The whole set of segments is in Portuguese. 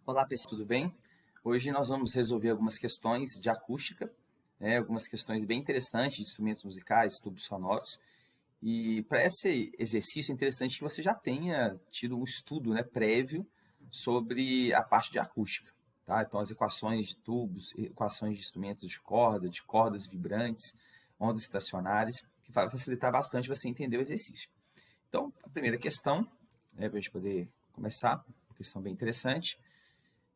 Olá pessoal, tudo bem? Hoje nós vamos resolver algumas questões de acústica, algumas questões bem interessantes de instrumentos musicais, tubos sonoros. E para esse exercício é interessante que você já tenha tido um estudo, prévio sobre a parte de acústica. Tá? Então as equações de tubos, equações de instrumentos de cordas vibrantes, ondas estacionárias, que vai facilitar bastante você entender o exercício. Então, a primeira questão, para a gente poder começar, uma questão bem interessante.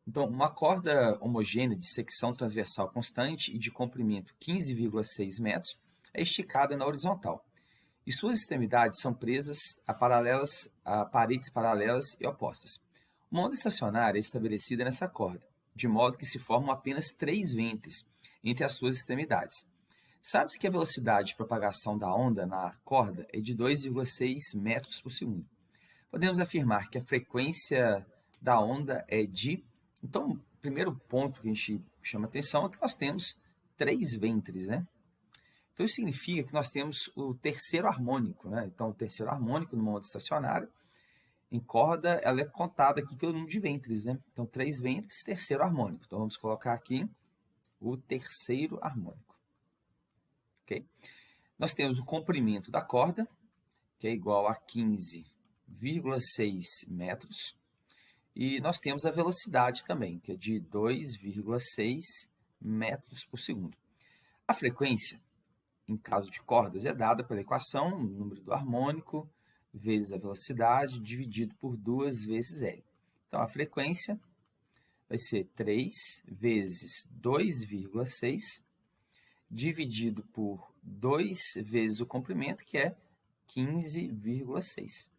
Então, uma corda homogênea de secção transversal constante e de comprimento 15,6 metros é esticada na horizontal, e suas extremidades são presas a paredes paralelas e opostas. Uma onda estacionária é estabelecida nessa corda, de modo que se formam apenas 3 ventres entre as suas extremidades. Sabe-se que a velocidade de propagação da onda na corda é de 2,6 metros por segundo. Podemos afirmar que a frequência da onda é de... Então, o primeiro ponto que a gente chama atenção é que nós temos 3 ventres, Então, isso significa que nós temos o terceiro harmônico, Então, o terceiro harmônico numa onda estacionária, em corda, ela é contada aqui pelo número de ventres, Então, 3 ventres, terceiro harmônico. Então, vamos colocar aqui o terceiro harmônico, ok? Nós temos o comprimento da corda, que é igual a 15,6 metros. E nós temos a velocidade também, que é de 2,6 metros por segundo. A frequência, em caso de cordas, é dada pela equação, o número do harmônico, vezes a velocidade, dividido por 2 vezes L. Então, a frequência vai ser 3 vezes 2,6, dividido por 2 vezes o comprimento, que é 15,6.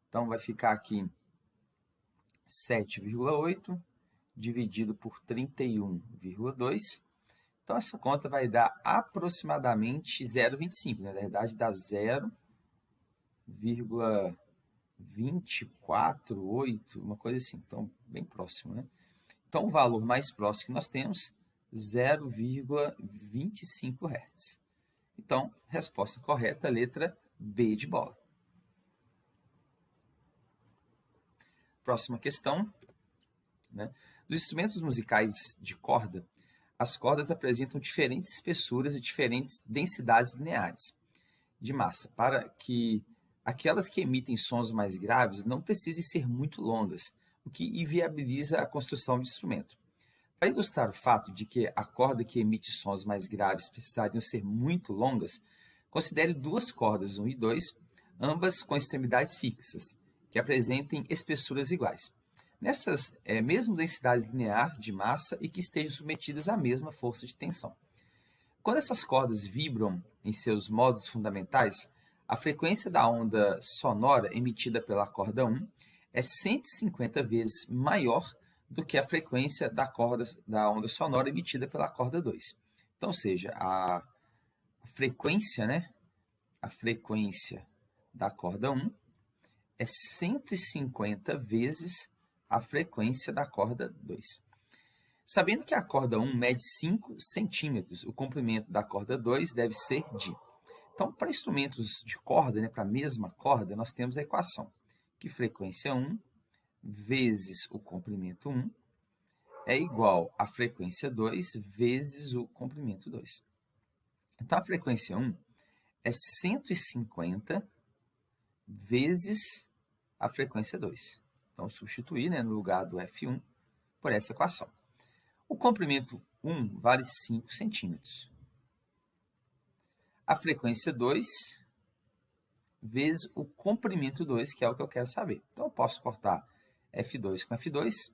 Então, vai ficar aqui 7,8 dividido por 31,2. Então, essa conta vai dar aproximadamente 0,25. Na verdade, dá 0,248, uma coisa assim. Então, bem próximo, Então, o valor mais próximo que nós temos, 0,25 Hz. Então, resposta correta, letra B de bola. Próxima questão. Dos instrumentos musicais de corda, as cordas apresentam diferentes espessuras e diferentes densidades lineares de massa, para que aquelas que emitem sons mais graves não precisem ser muito longas, o que inviabiliza a construção de instrumento. Para ilustrar o fato de que a corda que emite sons mais graves precisariam ser muito longas, considere 2 cordas, 1 e 2, ambas com extremidades fixas, que apresentem espessuras iguais. Nessas mesma densidade linear de massa e que estejam submetidas à mesma força de tensão. Quando essas cordas vibram em seus modos fundamentais, a frequência da onda sonora emitida pela corda 1 é 150 vezes maior do que a frequência da onda sonora emitida pela corda 2. Então, ou seja, a frequência, a frequência da corda 1 é 150 vezes a frequência da corda 2. Sabendo que a corda 1 mede 5 centímetros, o comprimento da corda 2 deve ser de... Então, para instrumentos de corda, para a mesma corda, nós temos a equação, que frequência 1 vezes o comprimento 1 é igual a frequência 2 vezes o comprimento 2. Então, a frequência 1 é 150 vezes a frequência 2. Então, substituir no lugar do F1 por essa equação. O comprimento 1 vale 5 centímetros. A frequência 2 vezes o comprimento 2, que é o que eu quero saber. Então, eu posso cortar F2 com F2.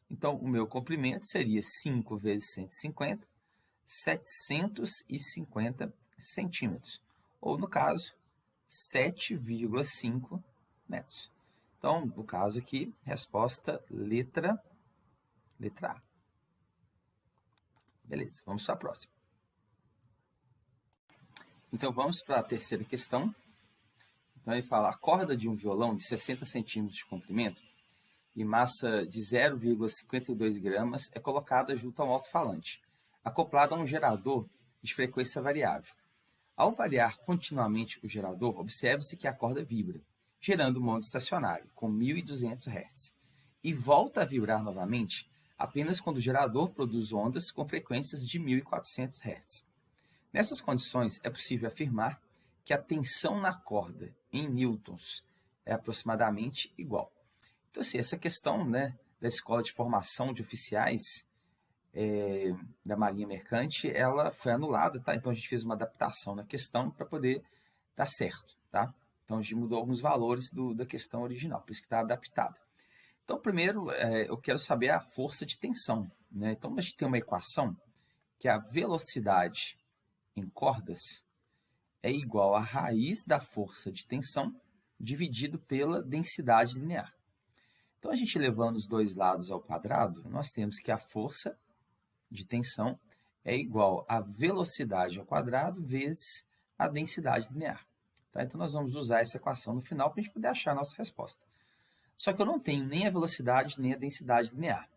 Então, o meu comprimento seria 5 vezes 150, 750 centímetros. Ou, no caso, 7,5 metros. Então, no caso aqui, resposta letra A. Beleza, vamos para a próxima. Então, vamos para a terceira questão. Então, ele fala, a corda de um violão de 60 centímetros de comprimento e massa de 0,52 gramas é colocada junto a um alto-falante, acoplada a um gerador de frequência variável. Ao variar continuamente o gerador, observe-se que a corda vibra, gerando uma onda estacionária, com 1.200 Hz, e volta a vibrar novamente apenas quando o gerador produz ondas com frequências de 1400 Hz. Nessas condições, é possível afirmar que a tensão na corda em newtons é aproximadamente igual. Então, assim, essa questão, né, da Escola de Formação de Oficiais da Marinha Mercante, ela foi anulada, tá? Então, a gente fez uma adaptação na questão para poder dar certo, tá? Então, a gente mudou alguns valores da questão original, por isso que está adaptada. Então, primeiro, eu quero saber a força de tensão, né? Então, a gente tem uma equação que a velocidade em cordas é igual à raiz da força de tensão dividido pela densidade linear. Então, a gente levando os dois lados ao quadrado, nós temos que a força de tensão é igual à velocidade ao quadrado vezes a densidade linear. Tá? Então, nós vamos usar essa equação no final para a gente poder achar a nossa resposta. Só que eu não tenho nem a velocidade nem a densidade linear.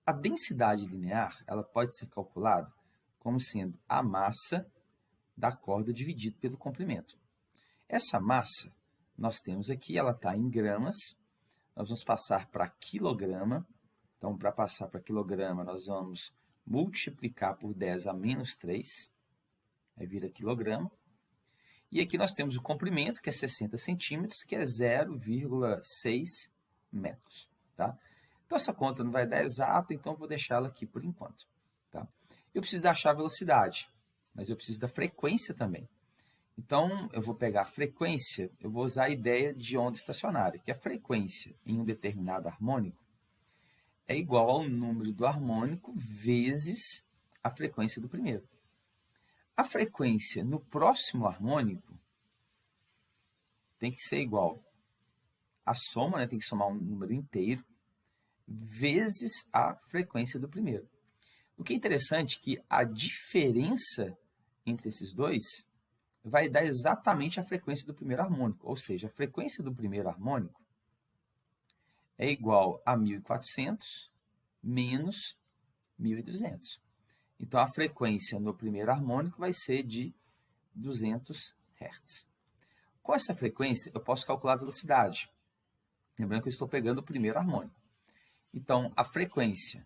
A densidade linear ela pode ser calculada como sendo a massa da corda dividido pelo comprimento. Essa massa, nós temos aqui, ela está em gramas, nós vamos passar para quilograma. Então, para passar para quilograma, nós vamos multiplicar por 10 a menos 3, aí vira quilograma. E aqui nós temos o comprimento, que é 60 centímetros, que é 0,6 metros. Tá? Então, essa conta não vai dar exata, então eu vou deixá-la aqui por enquanto. Tá? Eu preciso achar a velocidade, mas eu preciso da frequência também. Então, eu vou pegar a frequência, eu vou usar a ideia de onda estacionária, que a frequência em um determinado harmônico é igual ao número do harmônico vezes a frequência do primeiro. A frequência no próximo harmônico tem que ser igual à soma, né? Tem que somar um número inteiro, vezes a frequência do primeiro. O que é interessante é que a diferença entre esses dois vai dar exatamente a frequência do primeiro harmônico, ou seja, a frequência do primeiro harmônico é igual a 1400 menos 1200. Então, a frequência no primeiro harmônico vai ser de 200 Hz. Com essa frequência, eu posso calcular a velocidade. Lembrando que eu estou pegando o primeiro harmônico. Então, a frequência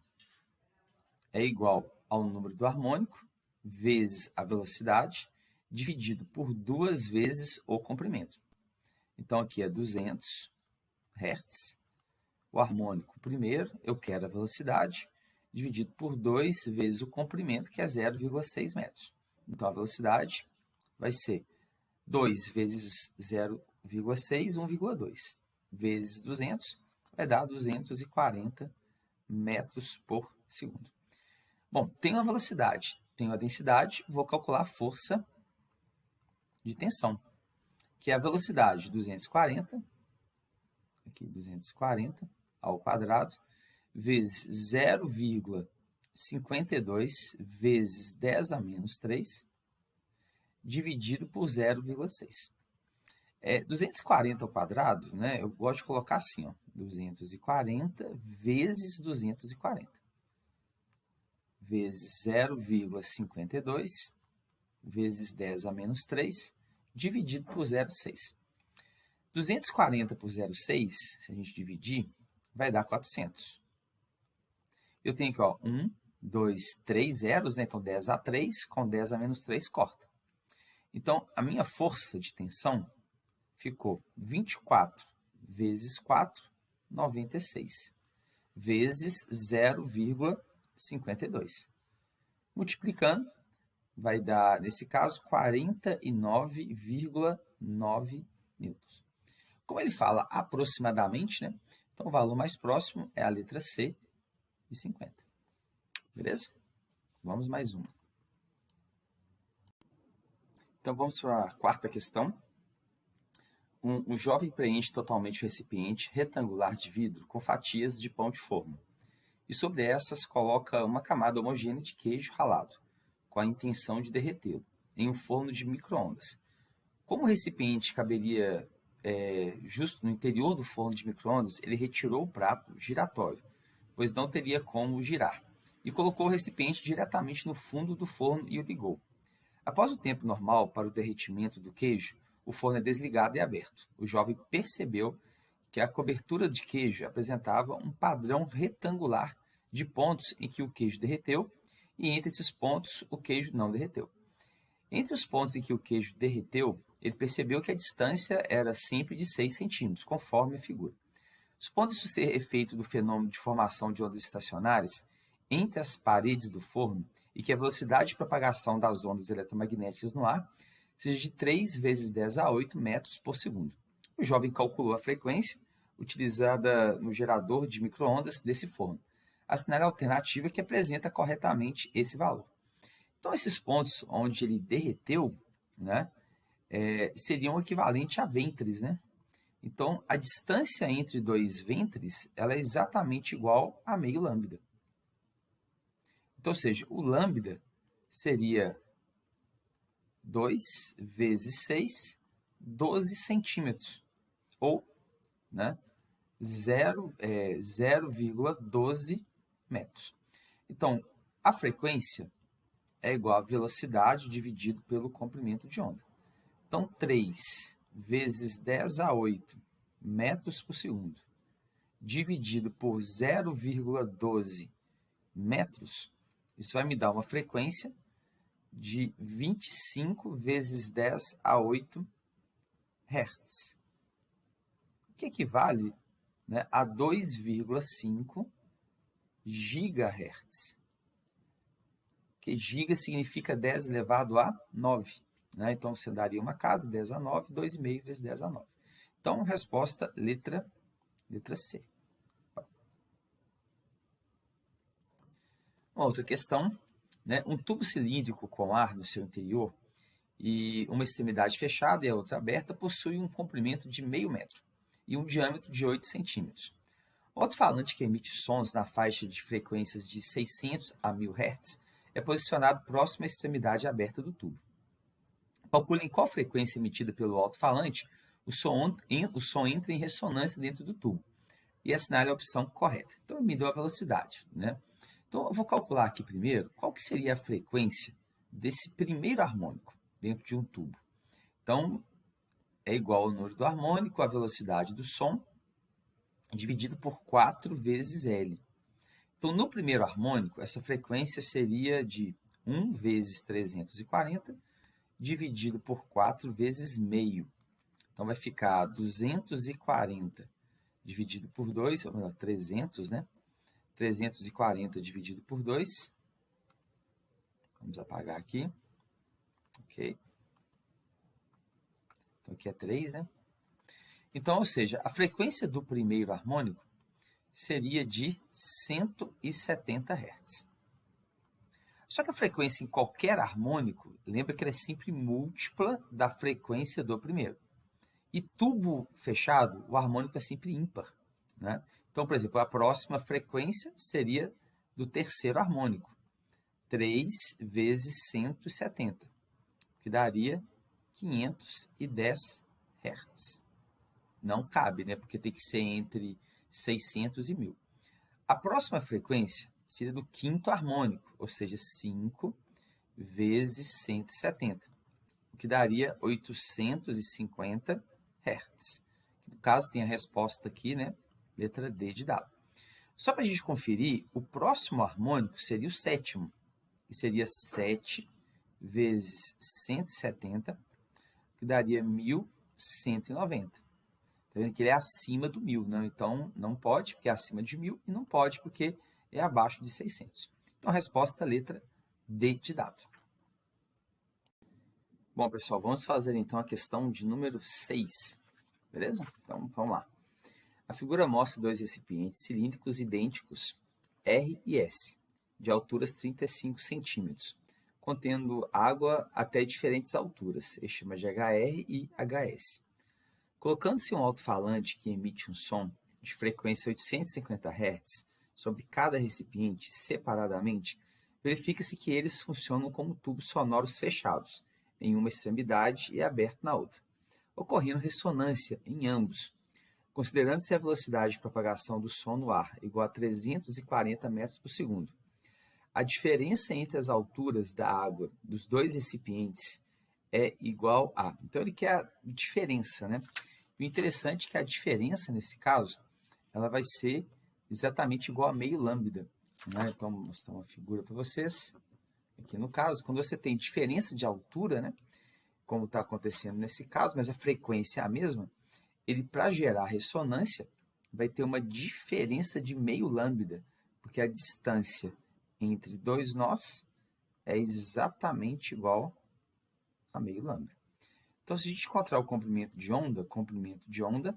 é igual ao número do harmônico vezes a velocidade, dividido por 2 vezes o comprimento. Então, aqui é 200 Hz. O harmônico primeiro, eu quero a velocidade, dividido por 2 vezes o comprimento, que é 0,6 metros. Então, a velocidade vai ser 2 vezes 0,6, 1,2. Vezes 200, vai dar 240 metros por segundo. Bom, tenho a velocidade, tenho a densidade, vou calcular a força de tensão, que é a velocidade 240, aqui 240 ao quadrado, vezes 0,52 vezes 10 a menos 3, dividido por 0,6. 240 ao quadrado, né, eu gosto de colocar assim, ó, 240 vezes 240, vezes 0,52 vezes 10 a menos 3, dividido por 0,6. 240 por 0,6, se a gente dividir, vai dar 400. Eu tenho aqui, ó, 1, 2, 3 zeros, né? Então 10 a 3, com 10 a menos 3, corta. Então, a minha força de tensão ficou 24 vezes 4, 96, vezes 0,52. Multiplicando, vai dar, nesse caso, 49,9 newtons. Como ele fala aproximadamente, né? Então, o valor mais próximo é a letra C, de 50. Beleza? Vamos mais uma. Então, vamos para a quarta questão. Um jovem preenche totalmente o recipiente retangular de vidro com fatias de pão de forma. E sobre essas coloca uma camada homogênea de queijo ralado, com a intenção de derretê-lo, em um forno de micro-ondas. Como o recipiente caberia justo no interior do forno de micro-ondas, ele retirou o prato giratório, pois não teria como girar, e colocou o recipiente diretamente no fundo do forno e o ligou. Após o tempo normal para o derretimento do queijo, o forno é desligado e aberto. O jovem percebeu que a cobertura de queijo apresentava um padrão retangular de pontos em que o queijo derreteu e entre esses pontos o queijo não derreteu. Entre os pontos em que o queijo derreteu, ele percebeu que a distância era sempre de 6 centímetros, conforme a figura. Supondo isso ser efeito do fenômeno de formação de ondas estacionárias entre as paredes do forno e que a velocidade de propagação das ondas eletromagnéticas no ar seja de 3 vezes 10 a 8 metros por segundo. O jovem calculou a frequência utilizada no gerador de micro-ondas desse forno, assinale a alternativa que apresenta corretamente esse valor. Então, esses pontos onde ele derreteu, né, seriam equivalentes a ventres, né? Então, a distância entre dois ventres ela é exatamente igual a meio lambda. Então, ou seja, o lambda seria 2 vezes 6, 12 centímetros, ou, né, 0,12 metros. Então, a frequência é igual a velocidade dividido pelo comprimento de onda. Então, 3 vezes 10 a 8 metros por segundo, dividido por 0,12 metros, isso vai me dar uma frequência de 25 vezes 10 a 8 Hz, que equivale, né, a 2,5 GHz. Que giga significa 10 elevado a 9. Né? Então, você daria uma casa, 10 a 9, 2,5 vezes 10 a 9. Então, resposta letra C. Uma outra questão, né? Um tubo cilíndrico com ar no seu interior e uma extremidade fechada e a outra aberta possui um comprimento de meio metro e um diâmetro de 8 centímetros. O alto-falante que emite sons na faixa de frequências de 600 a 1000 Hz é posicionado próximo à extremidade aberta do tubo. Calcule em qual frequência emitida pelo alto-falante o som entra em ressonância dentro do tubo e assinale a opção correta. Então, me deu a velocidade, né? Então, eu vou calcular aqui primeiro qual que seria a frequência desse primeiro harmônico dentro de um tubo. Então, é igual ao número do harmônico, a velocidade do som, dividido por 4 vezes L. Então, no primeiro harmônico, essa frequência seria de 1 vezes 340, dividido por 4 vezes meio. Então, vai ficar 240 dividido por 2, ou melhor, 300, né? 340 dividido por 2. Vamos apagar aqui. Ok. Então, aqui é 3, né? Então, ou seja, a frequência do primeiro harmônico seria de 170 Hz. Só que a frequência em qualquer harmônico, lembra que ela é sempre múltipla da frequência do primeiro. E tubo fechado, o harmônico é sempre ímpar, né? Então, por exemplo, a próxima frequência seria do terceiro harmônico, 3 vezes 170, que daria 510 Hz. Não cabe, né? Porque tem que ser entre 600 e 1000. A próxima frequência seria do quinto harmônico, ou seja, 5 vezes 170, o que daria 850 Hz. No caso, tem a resposta aqui, né? Letra D de dado. Só para a gente conferir, o próximo harmônico seria o sétimo, que seria 7 vezes 170, que daria 1190. Está vendo que ele é acima do 1000, né? Então, não pode, porque é acima de 1000, e não pode, porque é abaixo de 600. Então, a resposta é letra D de dado. Bom, pessoal, vamos fazer então a questão de número 6, beleza? Então, vamos lá. A figura mostra dois recipientes cilíndricos idênticos, R e S, de alturas 35 centímetros, contendo água até diferentes alturas, ele chama de HR e HS. Colocando-se um alto-falante que emite um som de frequência 850 Hz sobre cada recipiente separadamente, verifica-se que eles funcionam como tubos sonoros fechados, em uma extremidade e aberto na outra, ocorrendo ressonância em ambos, considerando-se a velocidade de propagação do som no ar igual a 340 metros por segundo. A diferença entre as alturas da água dos dois recipientes é igual a... Então, ele quer a diferença, né? O interessante é que a diferença nesse caso, ela vai ser exatamente igual a meio lambda, né? Então, vou mostrar uma figura para vocês. Aqui no caso, quando você tem diferença de altura, né? Como está acontecendo nesse caso, mas a frequência é a mesma, ele, para gerar ressonância, vai ter uma diferença de meio lambda, porque a distância entre dois nós é exatamente igual a meio lambda. Então, se a gente encontrar o comprimento de onda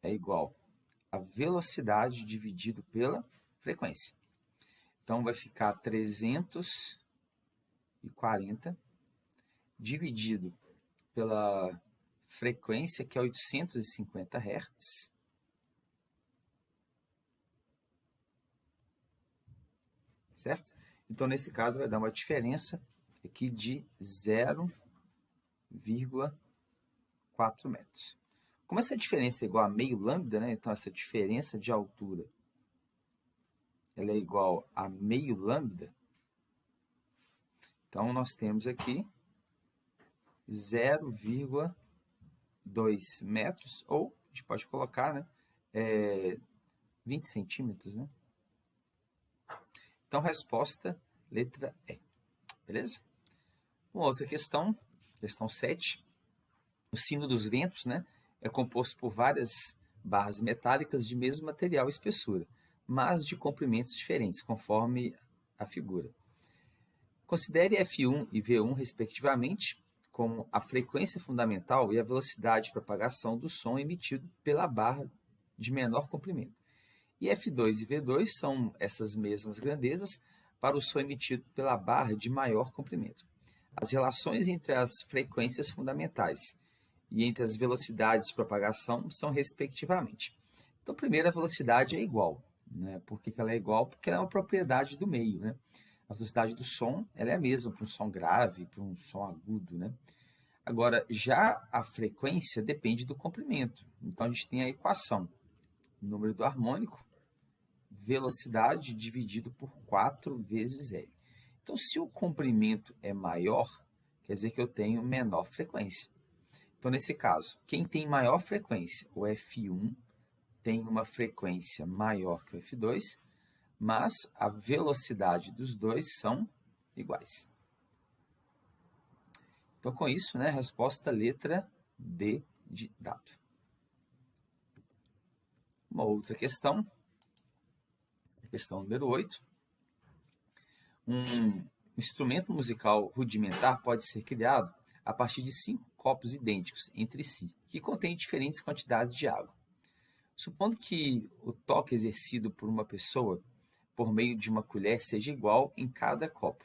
é igual a velocidade dividido pela frequência. Então, vai ficar 340 dividido pela frequência, que é 850 Hz, certo? Então, nesse caso, vai dar uma diferença aqui de 0,4 metros. Como essa diferença é igual a meio lambda, né? Então, essa diferença de altura ela é igual a meio lambda. Então, nós temos aqui 0,2 metros, ou a gente pode colocar, né, 20 centímetros, né? Então, resposta, letra E. Beleza? Uma outra questão, questão 7. O sino dos ventos, né, é composto por várias barras metálicas de mesmo material e espessura, mas de comprimentos diferentes, conforme a figura. Considere F1 e V1, respectivamente, como a frequência fundamental e a velocidade de propagação do som emitido pela barra de menor comprimento. E F2 e V2 são essas mesmas grandezas para o som emitido pela barra de maior comprimento. As relações entre as frequências fundamentais e entre as velocidades de propagação são respectivamente. Então, primeiro, a velocidade é igual. Né? Por que ela é igual? Porque ela é uma propriedade do meio. Né? A velocidade do som ela é a mesma para um som grave, para um som agudo. Né? Agora, já a frequência depende do comprimento. Então, a gente tem a equação. Número do harmônico, velocidade dividido por 4 vezes L. Então, se o comprimento é maior, quer dizer que eu tenho menor frequência. Então, nesse caso, quem tem maior frequência, o F1, tem uma frequência maior que o F2, mas a velocidade dos dois são iguais. Então, com isso, né, resposta letra D de dado. Uma outra questão, questão número 8. Um instrumento musical rudimentar pode ser criado a partir de 5 copos idênticos entre si, que contêm diferentes quantidades de água. Supondo que o toque exercido por uma pessoa por meio de uma colher seja igual em cada copo.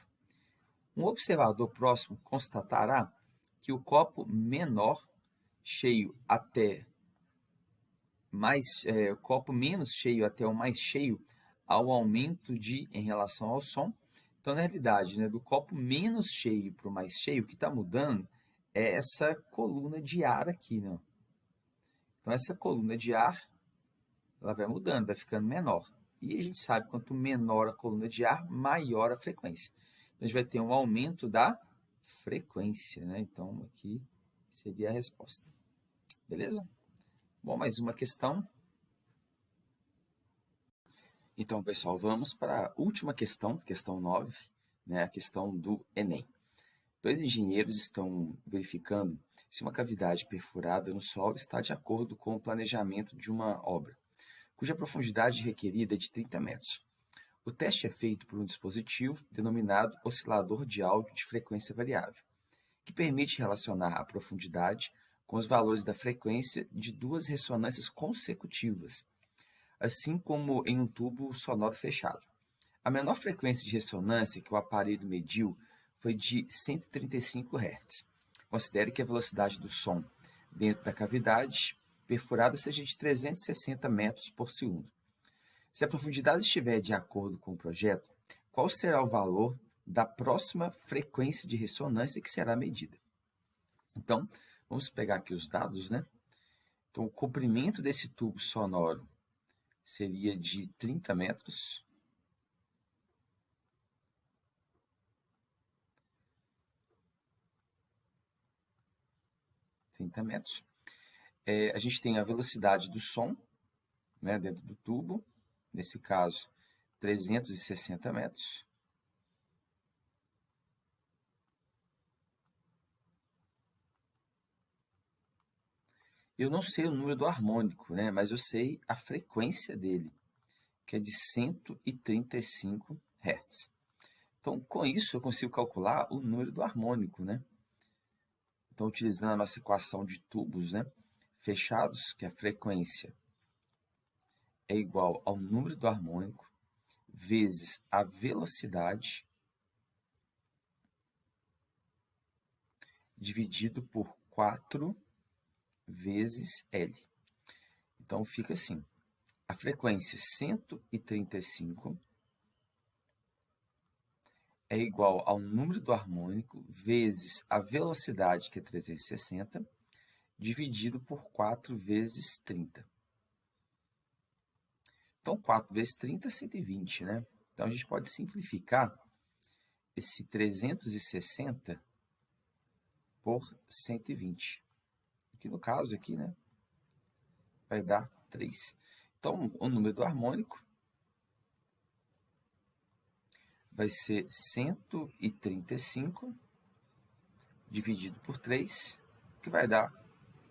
Um observador próximo constatará que o copo menor cheio até o copo menos cheio até o mais cheio ao aumento em relação ao som. Então, na realidade, né, do copo menos cheio para o mais cheio, o que está mudando é essa coluna de ar aqui. Né? Então, essa coluna de ar ela vai mudando, vai ficando menor. E a gente sabe, quanto menor a coluna de ar, maior a frequência. Então, a gente vai ter um aumento da frequência. Né? Então, aqui seria a resposta. Beleza? Bom, mais uma questão. Então, pessoal, vamos para a última questão, questão 9, né, a questão do Enem. 2 engenheiros estão verificando se uma cavidade perfurada no solo está de acordo com o planejamento de uma obra, cuja profundidade requerida é de 30 metros. O teste é feito por um dispositivo denominado oscilador de áudio de frequência variável, que permite relacionar a profundidade com os valores da frequência de 2 ressonâncias consecutivas, assim como em um tubo sonoro fechado. A menor frequência de ressonância que o aparelho mediu foi de 135 Hz. Considere que a velocidade do som dentro da cavidade perfurada seja de 360 metros por segundo. Se a profundidade estiver de acordo com o projeto, qual será o valor da próxima frequência de ressonância que será medida? Então, vamos pegar aqui os dados, né? Então, o comprimento desse tubo sonoro seria de 30 metros. A gente tem a velocidade do som, né, dentro do tubo, nesse caso, 360 metros. Eu não sei o número do harmônico, né, mas eu sei a frequência dele, que é de 135 Hz. Então, com isso, eu consigo calcular o número do harmônico, né? Então, utilizando a nossa equação de tubos, né, fechados, que a frequência é igual ao número do harmônico vezes a velocidade dividido por 4 vezes L. Então, fica assim. A frequência 135 é igual ao número do harmônico vezes a velocidade, que é 360, dividido por 4 vezes 30. Então, 4 vezes 30 é 120, né? Então, a gente pode simplificar esse 360 por 120. Que no caso aqui, né, vai dar 3. Então, o número do harmônico vai ser 135 dividido por 3, que vai dar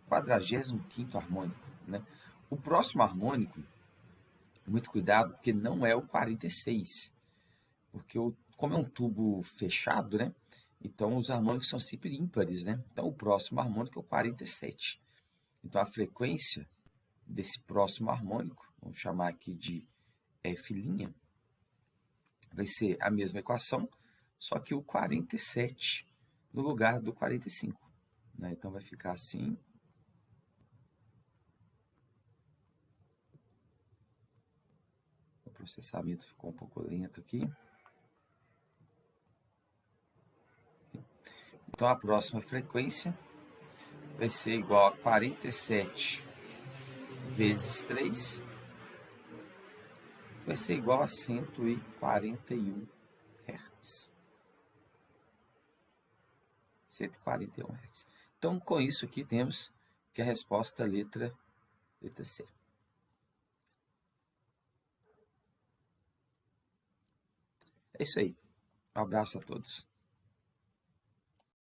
45º harmônico, né? O próximo harmônico, muito cuidado, porque não é o 46, porque como é um tubo fechado, né? Então, os harmônicos são sempre ímpares, né? Então, o próximo harmônico é o 47. Então, a frequência desse próximo harmônico, vamos chamar aqui de F', vai ser a mesma equação, só que o 47 no lugar do 45. Né? Então, vai ficar assim. O processamento ficou um pouco lento aqui. Então, a próxima frequência vai ser igual a 47 vezes 3, vai ser igual a 141 Hz. 141 Hz. Então, com isso aqui, temos que a resposta é a letra C. É isso aí. Um abraço a todos.